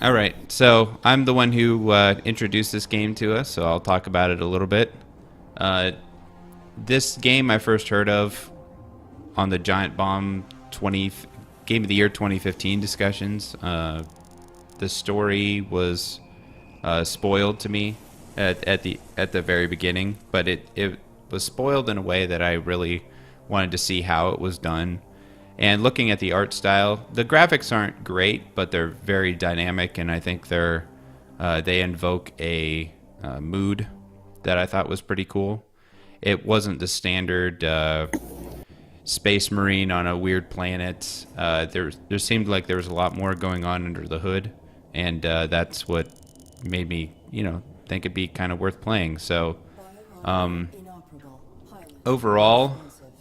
All right, so I'm the one who introduced this game to us, so I'll talk about it a little bit. Uh, this game I first heard of on the Giant Bomb 20 Game of the Year 2015 discussions. The story was spoiled to me at the very beginning, but it was spoiled in a way that I really wanted to see how it was done. And looking at the art style, the graphics aren't great, but they're very dynamic, and I think they invoke a mood that I thought was pretty cool. It wasn't the standard space marine on a weird planet. There seemed like there was a lot more going on under the hood, and that's what made me, think it'd be kind of worth playing. So, overall,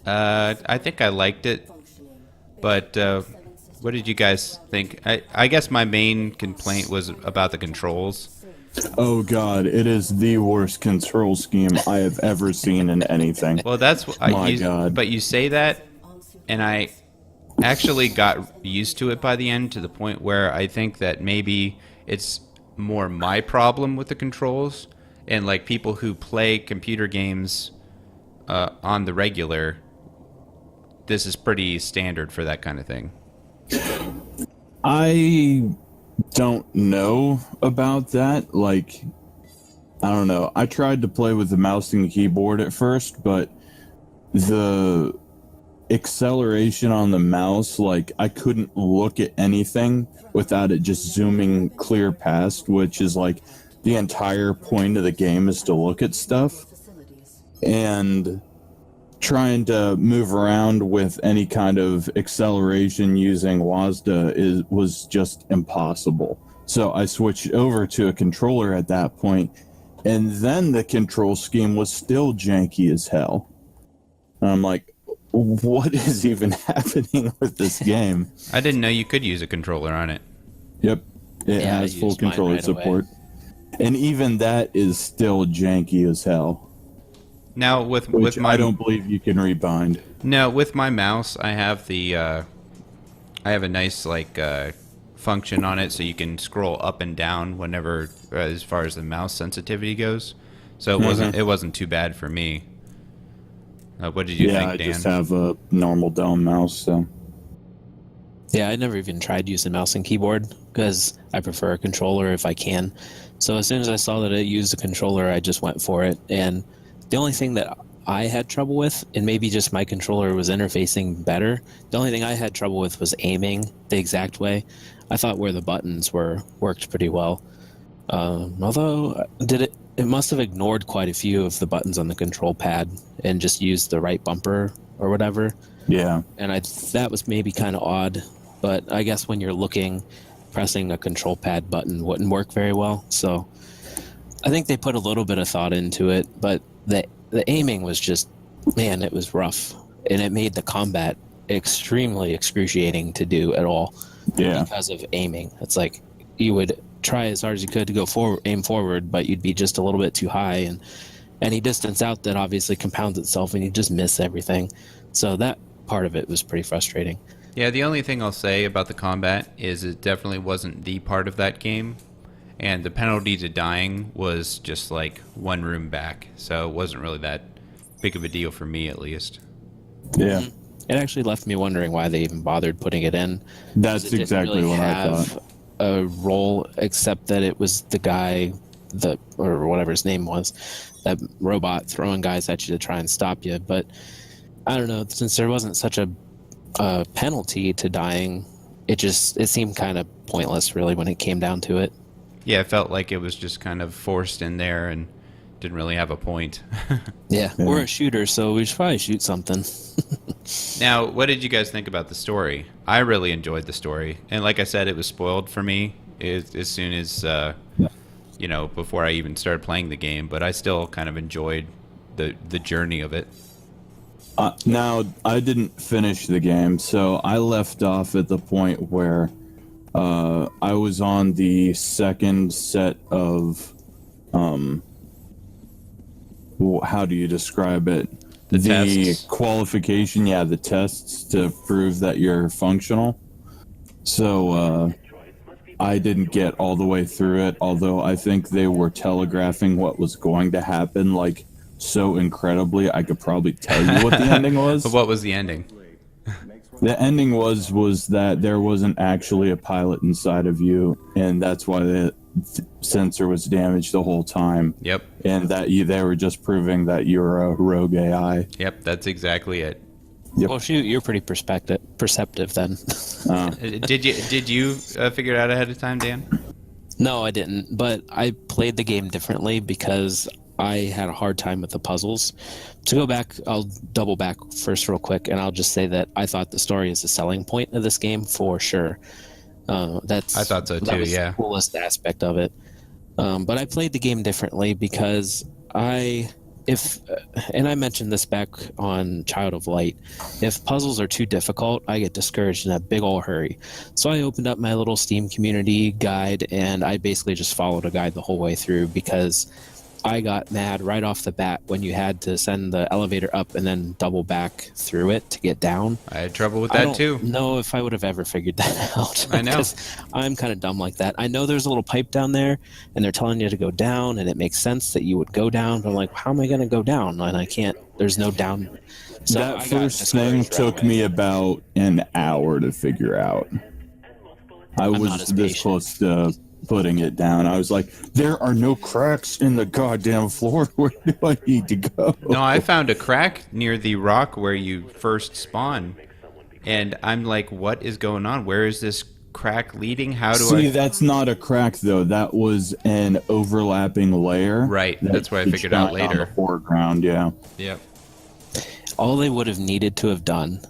I think I liked it. But what did you guys think? I guess my main complaint was about the controls. Oh god, it is the worst control scheme I have ever seen in anything. Well, that's what My god. But you say that, and I actually got used to it by the end, to the point where I think that maybe it's more my problem with the controls, and like people who play computer games on the regular, this is pretty standard for that kind of thing. I don't know about that. Like, I don't know. I tried to play with the mouse and keyboard at first, but the acceleration on the mouse, like, I couldn't look at anything without it just zooming clear past, which is like the entire point of the game is to look at stuff. And trying to move around with any kind of acceleration using WASD was just impossible. So I switched over to a controller at that point, and then the control scheme was still janky as hell. And I'm like, what is even happening with this game? I didn't know you could use a controller on it. Yep, it has full controller support. And even that is still janky as hell. Now with my I don't believe you can rebind. No, with my mouse, I have I have a nice function on it, so you can scroll up and down whenever, as far as the mouse sensitivity goes. So it wasn't too bad for me. What did you think, Dan? Yeah, I just have a normal dumb mouse. So. Yeah, I never even tried using mouse and keyboard because I prefer a controller if I can. So as soon as I saw that it used a controller, I just went for it. And the only thing that I had trouble with, and maybe just my controller was interfacing better, the only thing I had trouble with was aiming the exact way. I thought where the buttons worked pretty well. Although it must have ignored quite a few of the buttons on the control pad and just used the right bumper or whatever. Yeah. And that was maybe kind of odd, but I guess when you're looking, pressing a control pad button wouldn't work very well. So I think they put a little bit of thought into it, but the aiming was just, man, it was rough, and it made the combat extremely excruciating to do at all. Yeah. Because of aiming. It's like you would try as hard as you could to go aim forward, but you'd be just a little bit too high, and any distance out that obviously compounds itself, and you just miss everything. So that part of it was pretty frustrating. Yeah, the only thing I'll say about the combat is it definitely wasn't the part of that game. And the penalty to dying was just like one room back. So it wasn't really that big of a deal for me, at least. Yeah. It actually left me wondering why they even bothered putting it in. That's exactly what I thought. A role, except that it was the guy, or whatever his name was, that robot throwing guys at you to try and stop you. But I don't know, since there wasn't such a penalty to dying, it seemed kind of pointless, really, when it came down to it. Yeah, it felt like it was just kind of forced in there and didn't really have a point. Yeah, we're a shooter, so we should probably shoot something. Now, what did you guys think about the story? I really enjoyed the story. And like I said, it was spoiled for me as soon as, before I even started playing the game. But I still kind of enjoyed the journey of it. Now, I didn't finish the game, so I left off at the point where I was on the second set of, how do you describe it? The tests. Qualification, the tests to prove that you're functional. So I didn't get all the way through it, although I think they were telegraphing what was going to happen, like, so incredibly, I could probably tell you what the ending was. What was the ending? The ending was that there wasn't actually a pilot inside of you, and that's why the sensor was damaged the whole time. Yep. And that they were just proving that you're a rogue AI. Yep, that's exactly it. Yep. Well, shoot, you're pretty perceptive then. Did you figure it out ahead of time, Dan? No, I didn't. But I played the game differently because I had a hard time with the puzzles. To go back, I'll double back first real quick, and I'll just say that I thought the story is the selling point of this game for sure. I thought so too, was yeah. the coolest aspect of it. But I played the game differently because and I mentioned this back on Child of Light, if puzzles are too difficult, I get discouraged in a big ol' hurry. So I opened up my little Steam community guide, and I basically just followed a guide the whole way through because I got mad right off the bat when you had to send the elevator up and then double back through it to get down. I had trouble with that too. I don't know if I would have ever figured that out. I know. I'm kind of dumb like that. I know there's a little pipe down there, and they're telling you to go down, and it makes sense that you would go down. But I'm like, how am I going to go down? And I can't. There's no down. So that first thing took me about an hour to figure out. I was this close to putting it down. I was like, there are no cracks in the goddamn floor. Where do I need to go? No, I found a crack near the rock where you first spawn. And I'm like, what is going on? Where is this crack leading? How do I... See, that's not a crack, though. That was an overlapping layer. Right. That's what I figured out later. On the foreground, yeah. Yep. All they would have needed to have done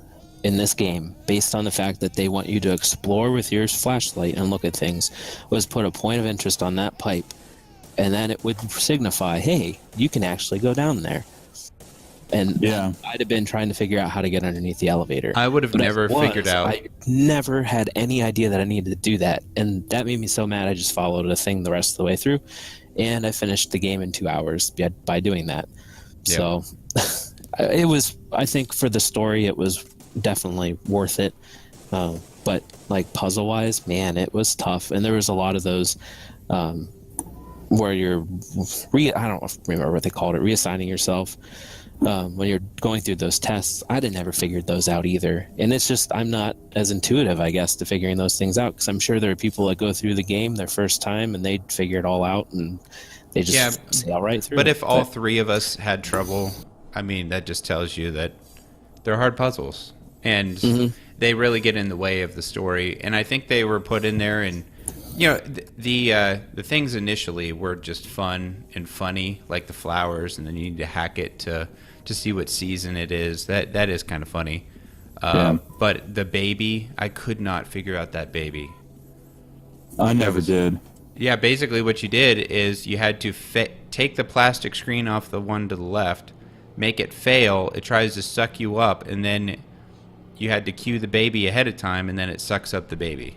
in this game, based on the fact that they want you to explore with your flashlight and look at things, was put a point of interest on that pipe, and then it would signify, hey, you can actually go down there. And yeah, I'd have been trying to figure out how to get underneath the elevator. I would have never figured out. I never had any idea that I needed to do that, and that made me so mad I just followed a thing the rest of the way through, and I finished the game in 2 hours by doing that. Yep. So it was, I think for the story, it was definitely worth it, but like puzzle wise, man, it was tough, and there was a lot of those where you're I don't remember what they called it, reassigning yourself when you're going through those tests. I'd have never figured those out either, and it's just I'm not as intuitive, I guess, to figuring those things out, because I'm sure there are people that go through the game their first time and they figure it all out and they just sail right through. But if all three of us had trouble, I mean, that just tells you that they're hard puzzles. And they really get in the way of the story. And I think they were put in there, and you know, the things initially were just fun and funny, like the flowers, and then you need to hack it to see what season it is. That is kind of funny. But the baby, I could not figure out that baby. I never did. Yeah, basically what you did is you had to take the plastic screen off the one to the left, make it fail. It tries to suck you up, and then you had to cue the baby ahead of time, and then it sucks up the baby.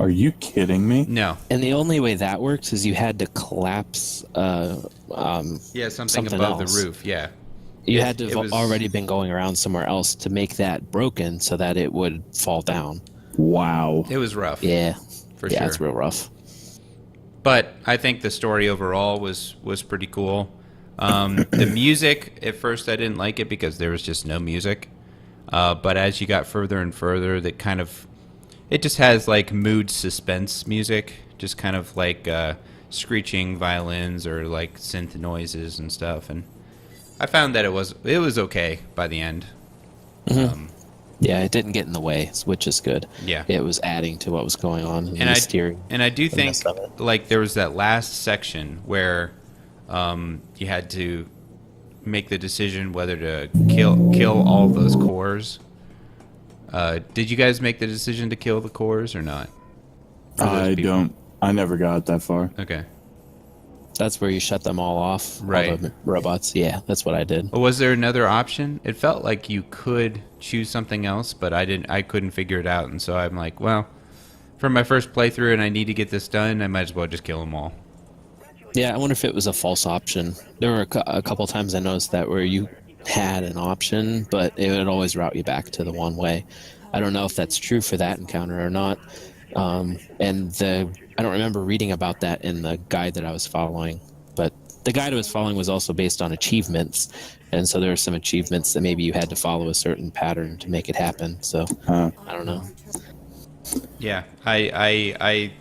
Are you kidding me? No. And the only way that works is you had to collapse something above else. the roof, yeah. You had to have already been going around somewhere else to make that broken so that it would fall down. Wow. It was rough. Yeah. For sure. Yeah, it's real rough. But I think the story overall was pretty cool. The music, at first I didn't like it because there was just no music. But as you got further and further, it just has like mood suspense music, just kind of like screeching violins or like synth noises and stuff. And I found that it was okay by the end. Yeah, it didn't get in the way, which is good. Yeah, it was adding to what was going on. And I do think like there was that last section where you had to make the decision whether to kill all those cores. Did you guys make the decision to kill the cores or not? I don't. I never got that far. Okay. That's where you shut them all off, right? All the robots. Yeah, that's what I did. Was there another option? It felt like you could choose something else, but I couldn't figure it out, and so I'm like, well, for my first playthrough, and I need to get this done, I might as well just kill them all. Yeah, I wonder if it was a false option. There were a couple times I noticed that where you had an option, but it would always route you back to the one way. I don't know if that's true for that encounter or not, And I don't remember reading about that in the guide that I was following, but the guide I was following was also based on achievements, and so there were some achievements that maybe you had to follow a certain pattern to make it happen. So I don't know. Yeah, I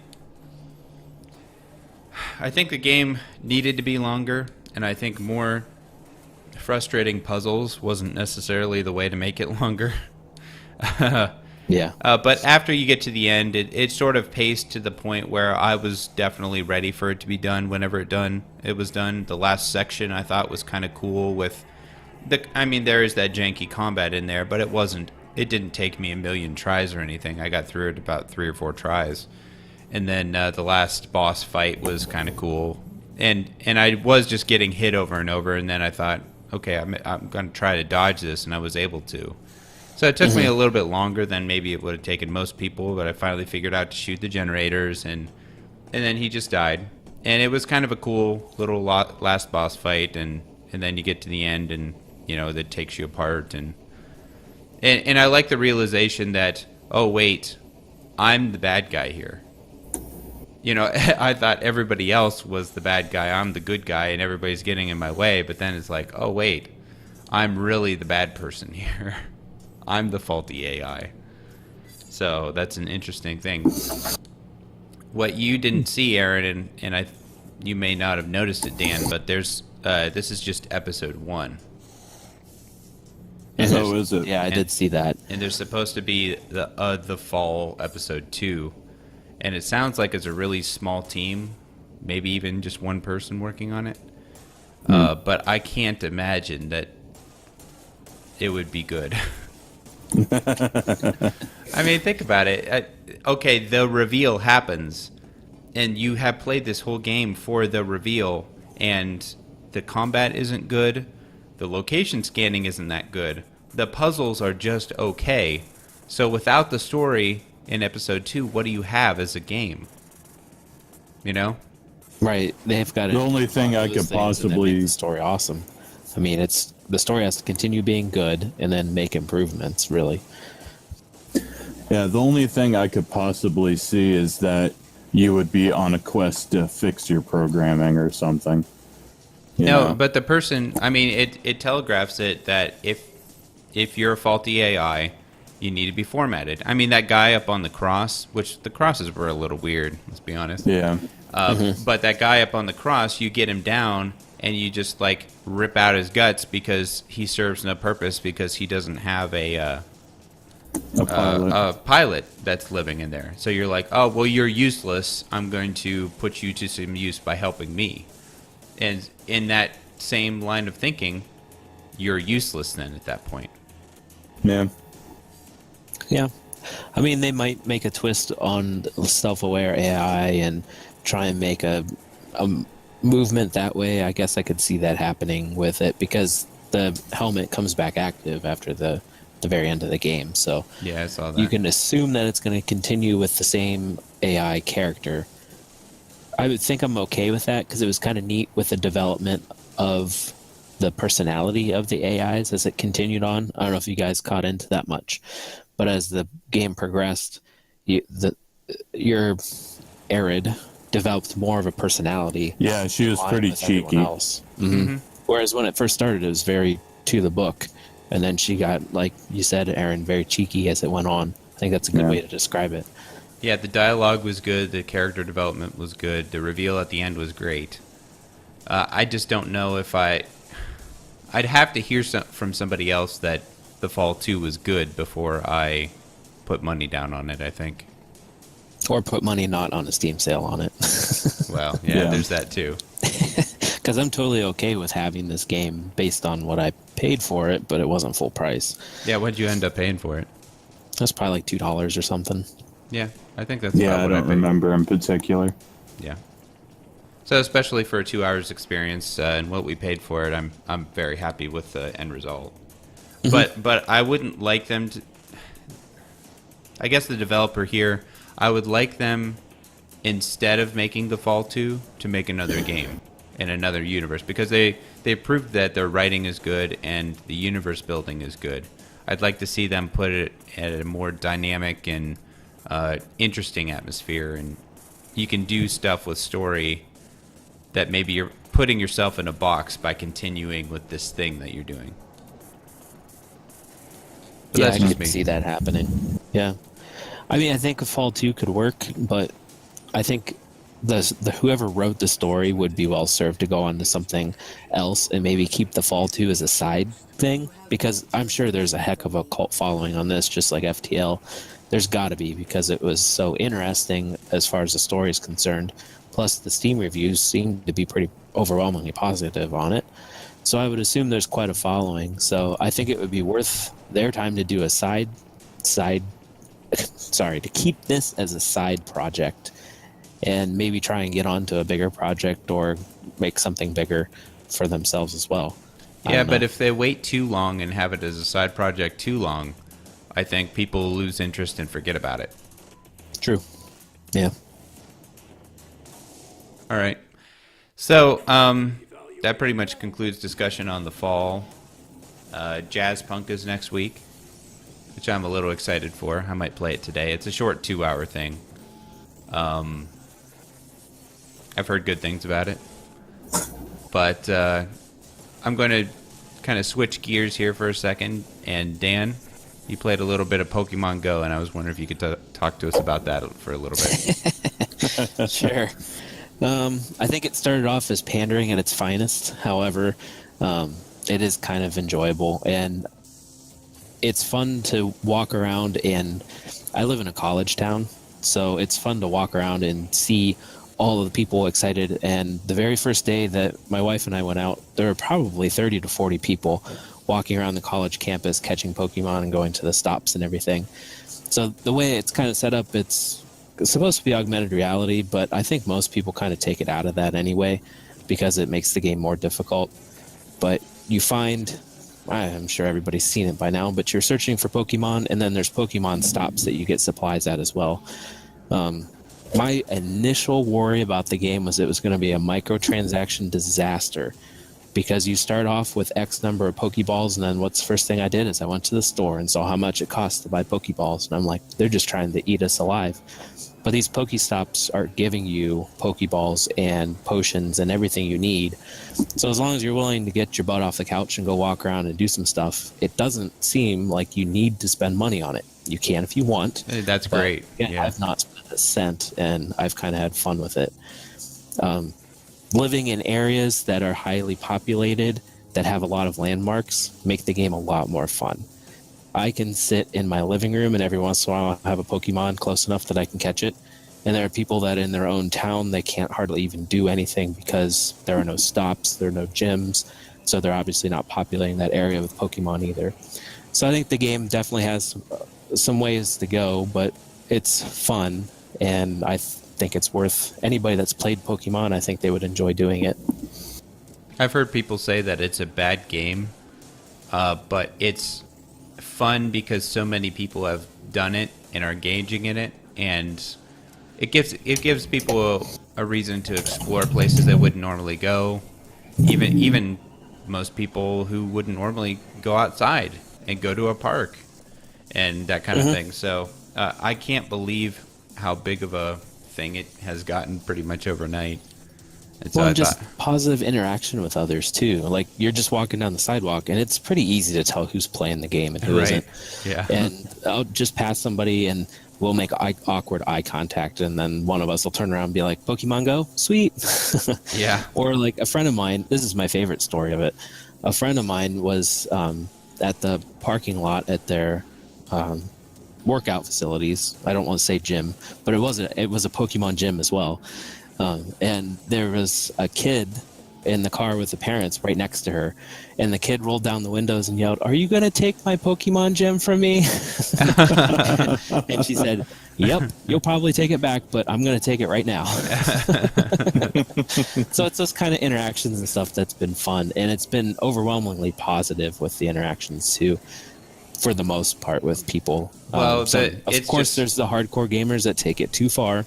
think the game needed to be longer, and I think more frustrating puzzles wasn't necessarily the way to make it longer. Yeah. But after you get to the end, it sort of paced to the point where I was definitely ready for it to be done whenever it was done. The last section I thought was kind of cool with there is that janky combat in there, but it didn't take me a million tries or anything. I got through it about 3 or 4 tries. And then the last boss fight was kind of cool. And I was just getting hit over and over, and then I thought, okay, I'm going to try to dodge this, and I was able to. So it took me a little bit longer than maybe it would have taken most people, but I finally figured out to shoot the generators, and then he just died. And it was kind of a cool little last boss fight, and then you get to the end, and that takes you apart, and I like the realization that, oh wait, I'm the bad guy here. I thought everybody else was the bad guy, I'm the good guy, and everybody's getting in my way, but then it's like, oh wait, I'm really the bad person here. I'm the faulty AI. So that's an interesting thing. What you didn't see, Aaron, and you may not have noticed it, Dan, but this is just episode 1. Oh, is it? Yeah, I did see that. And there's supposed to be the fall episode 2, and it sounds like it's a really small team, memaybe even just one person working on it. But I can't imagine that it would be good. I mean, think about it. Okay, the reveal happens, and you have played this whole game for the reveal, and the combat isn't good, the location scanning isn't that good, the puzzles are just okay. So without the story in episode 2, what do you have as a game? Right. They've got The only thing I could possibly make the story awesome. I mean, the story has to continue being good and then make improvements, really. Yeah, the only thing I could possibly see is that you would be on a quest to fix your programming or something. No, but the person, I mean, it telegraphs it that if you're a faulty AI, you need to be formatted. I mean, that guy up on the cross, which the crosses were a little weird, let's be honest. Yeah. But that guy up on the cross, you get him down, and you just, rip out his guts because he serves no purpose because he doesn't have a pilot that's living in there. So you're like, oh, well, you're useless. I'm going to put you to some use by helping me. And in that same line of thinking, you're useless then at that point. Yeah. Yeah. I mean, they might make a twist on self-aware AI and try and make a movement that way. I guess I could see that happening with it because the helmet comes back active after the very end of the game. So yeah, I saw that. You can assume that it's going to continue with the same AI character. I would think I'm okay with that because it was kind of neat with the development of the personality of the AIs as it continued on. I don't know if you guys caught into that much, but as the game progressed, your Arid developed more of a personality. Yeah, she was pretty cheeky. Mm-hmm. Whereas when it first started, it was very to the book, and then she got, like you said, Aaron, very cheeky as it went on. I think that's a good way to describe it. Yeah, the dialogue was good, the character development was good, the reveal at the end was great. I just don't know if I'd have to hear from somebody else that the Fall 2 was good before I put money down on it, I think. Or put money not on a Steam sale on it. Well, yeah, there's that too. Because I'm totally okay with having this game based on what I paid for it, but it wasn't full price. Yeah, what'd you end up paying for it? That's probably like $2 or something. Yeah, I think that's yeah. about what I don't remember in particular. Yeah. So especially for a 2 hours experience and what we paid for it, I'm very happy with the end result. But I wouldn't like them to. I guess the developer here, I would like them, instead of making the Fall 2, to make another game in another universe, because they proved that their writing is good and the universe building is good. I'd like to see them put it at a more dynamic and interesting atmosphere, and you can do stuff with story that maybe you're putting yourself in a box by continuing with this thing that you're doing. But Yeah, that's I just could me. see that happening. Yeah. I mean, I think a Fall 2 could work, but I think the whoever wrote the story would be well served to go on to something else and maybe keep the Fall 2 as a side thing, because I'm sure there's a heck of a cult following on this, just like FTL. There's got to be, because it was so interesting as far as the story is concerned. Plus, the Steam reviews seem to be pretty overwhelmingly positive on it. So I would assume there's quite a following. So I think it would be worth their time to do a side to keep this as a side project and maybe try and get onto a bigger project or make something bigger for themselves as well. Yeah, but if they wait too long and have it as a side project too long, I think people will lose interest and forget about it. True. Yeah. All right. So that pretty much concludes discussion on the fall. Jazz Punk is next week, which I'm a little excited for. I might play it today. It's a short 2-hour thing. I've heard good things about it. But I'm going to kind of switch gears here for a second. And Dan, you played a little bit of Pokemon Go, and I was wondering if you could talk to us about that for a little bit. Sure. I think it started off as pandering at its finest. However, it is kind of enjoyable, and it's fun to walk around. And I live in a college town, so it's fun to walk around and see all of the people excited. And the very first day that my wife and I went out, there were probably 30 to 40 people walking around the college campus catching Pokemon and going to the stops and everything. So the way it's kind of set up, it's supposed to be augmented reality, but I think most people kind of take it out of that anyway because it makes the game more difficult. But you find, I'm sure everybody's seen it by now, but you're searching for Pokemon, and then there's Pokemon stops that you get supplies at as well. My initial worry about the game was it was going to be a microtransaction disaster, because you start off with X number of Pokeballs, and then what's the first thing I did is I went to the store and saw how much it costs to buy Pokeballs, and I'm like, they're just trying to eat us alive. But these Pokestops are giving you Pokeballs and potions and everything you need. So as long as you're willing to get your butt off the couch and go walk around and do some stuff, it doesn't seem like you need to spend money on it. You can if you want. That's great. Yeah. I've not spent a cent, and I've kind of had fun with it. Living in areas that are highly populated, that have a lot of landmarks, make the game a lot more fun. I can sit in my living room, and every once in a while I have a Pokemon close enough that I can catch it. And there are people that in their own town, they can't hardly even do anything because there are no stops, there are no gyms. So they're obviously not populating that area with Pokemon either. So I think the game definitely has some ways to go, but it's fun. And I think it's worth, anybody that's played Pokemon, I think they would enjoy doing it. I've heard people say that it's a bad game, but it's fun because so many people have done it and are engaging in it, and it gives people a reason to explore places they wouldn't normally go. Even most people who wouldn't normally go outside and go to a park and that kind of thing. So I can't believe how big of a thing it has gotten pretty much overnight. And so well, just positive interaction with others too. Like, you're just walking down the sidewalk, and it's pretty easy to tell who's playing the game and who isn't. Yeah. And I'll just pass somebody, and we'll make awkward eye contact, and then one of us will turn around and be like, "Pokemon Go, sweet." Yeah. Or like a friend of mine. This is my favorite story of it. A friend of mine was at the parking lot at their workout facilities. I don't want to say gym, but it was a Pokemon gym as well. And there was a kid in the car with the parents right next to her, and the kid rolled down the windows and yelled, "Are you going to take my Pokemon gem from me?" And she said, "Yep, you'll probably take it back, but I'm going to take it right now." So it's those kind of interactions and stuff that's been fun, and it's been overwhelmingly positive with the interactions too, for the most part, with people. Well, of course, there's the hardcore gamers that take it too far.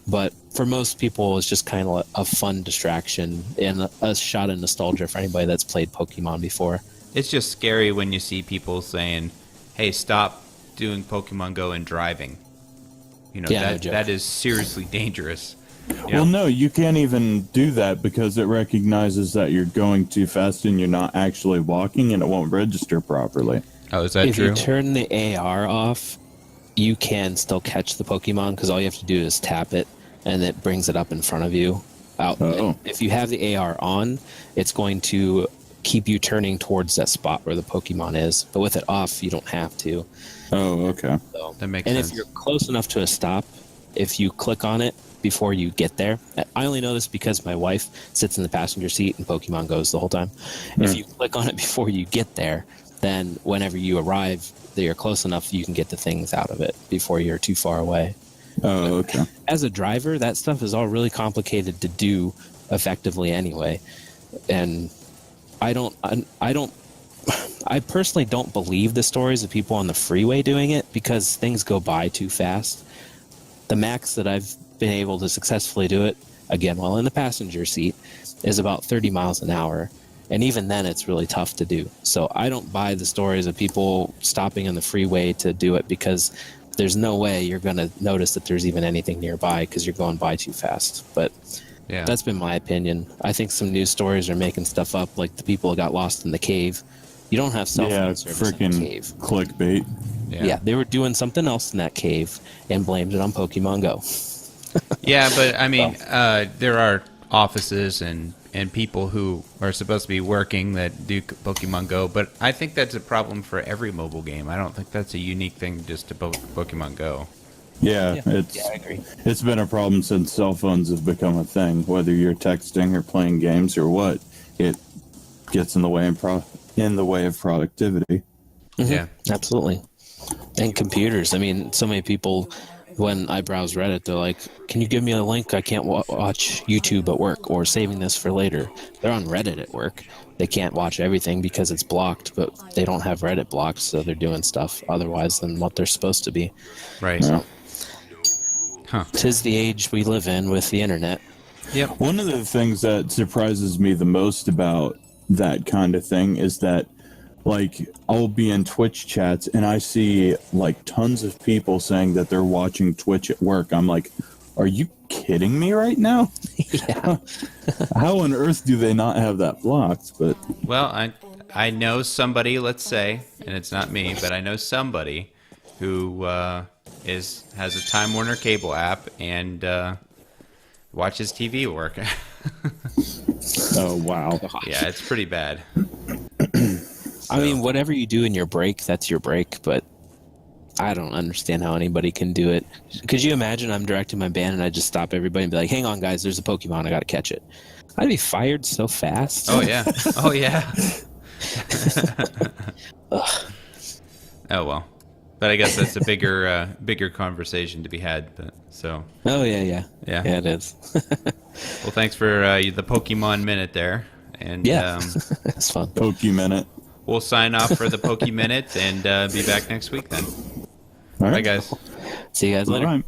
But for most people, it's just kind of a fun distraction and a shot of nostalgia for anybody that's played Pokemon before. It's just scary when you see people saying, "Hey, stop doing Pokemon Go and driving." You know, Yeah, no that joke. that is seriously dangerous. You Well, know? no, you can't even do that because it recognizes that you're going too fast and you're not actually walking, and it won't register properly. Oh, is that If true? you turn the AR off, you can still catch the Pokemon because all you have to do is tap it, and it brings it up in front of you. Out. Oh. If you have the AR on, it's going to keep you turning towards that spot where the Pokemon is. But with it off, you don't have to. Oh, okay. So, That makes and sense. if you're close enough to a stop, if you click on it before you get there, I only know this because my wife sits in the passenger seat and Pokemon goes the whole time. If you click on it before you get there, then whenever you arrive, that you're close enough, you can get the things out of it before you're too far away. Oh, okay. As a driver, that stuff is all really complicated to do effectively anyway. And I personally don't believe the stories of people on the freeway doing it because things go by too fast. The max that I've been able to successfully do it, again, while in the passenger seat, is about 30 miles an hour. And even then, it's really tough to do. So I don't buy the stories of people stopping on the freeway to do it because there's no way you're going to notice that there's even anything nearby because you're going by too fast. But Yeah. that's been my opinion. I think some news stories are making stuff up, like the people who got lost in the cave. You don't have cell Yeah, phone service in the freaking cave. clickbait. Yeah, they were doing something else in that cave and blamed it on Pokemon Go. Yeah, but I mean, there are offices and people who are supposed to be working that do Pokemon Go, but I think that's a problem for every mobile game. I don't think that's a unique thing just to Pokemon Go. Yeah, Yeah, I agree. it's been a problem since cell phones have become a thing. Whether you're texting or playing games or what, it gets in the way in the way of productivity. Mhm. Yeah. Absolutely. And computers. I mean, so many people, when I browse Reddit, they're like, can you give me a link? I can't watch YouTube at work, or saving this for later. They're on Reddit at work. They can't watch everything because it's blocked, but they don't have Reddit blocked, so they're doing stuff otherwise than what they're supposed to be. Right. Yeah. Huh. 'Tis the age we live in with the internet. Yep. One of the things that surprises me the most about that kind of thing is that, like, I'll be in Twitch chats and I see, like, tons of people saying that they're watching Twitch at work. I'm like, are you kidding me right now? Yeah. How on earth do they not have that blocked? But Well, I know somebody, let's say, and it's not me, but I know somebody who has a Time Warner cable app and watches TV at work. oh wow, Yeah, it's pretty bad. I mean, whatever you do in your break, that's your break, but I don't understand how anybody can do it. Could you imagine I'm directing my band and I just stop everybody and be like, hang on, guys, there's a Pokemon, I gotta catch it. I'd be fired so fast. Oh yeah. Oh yeah. Oh well. But I guess that's a bigger conversation to be had. But so Oh, yeah. Yeah. Yeah, it is. well, thanks for the Pokemon minute there, and Yeah. It's fun. Pokeminute. we'll sign off for the Poke Minute and be back next week then. All Bye guys. See you guys later. Bye.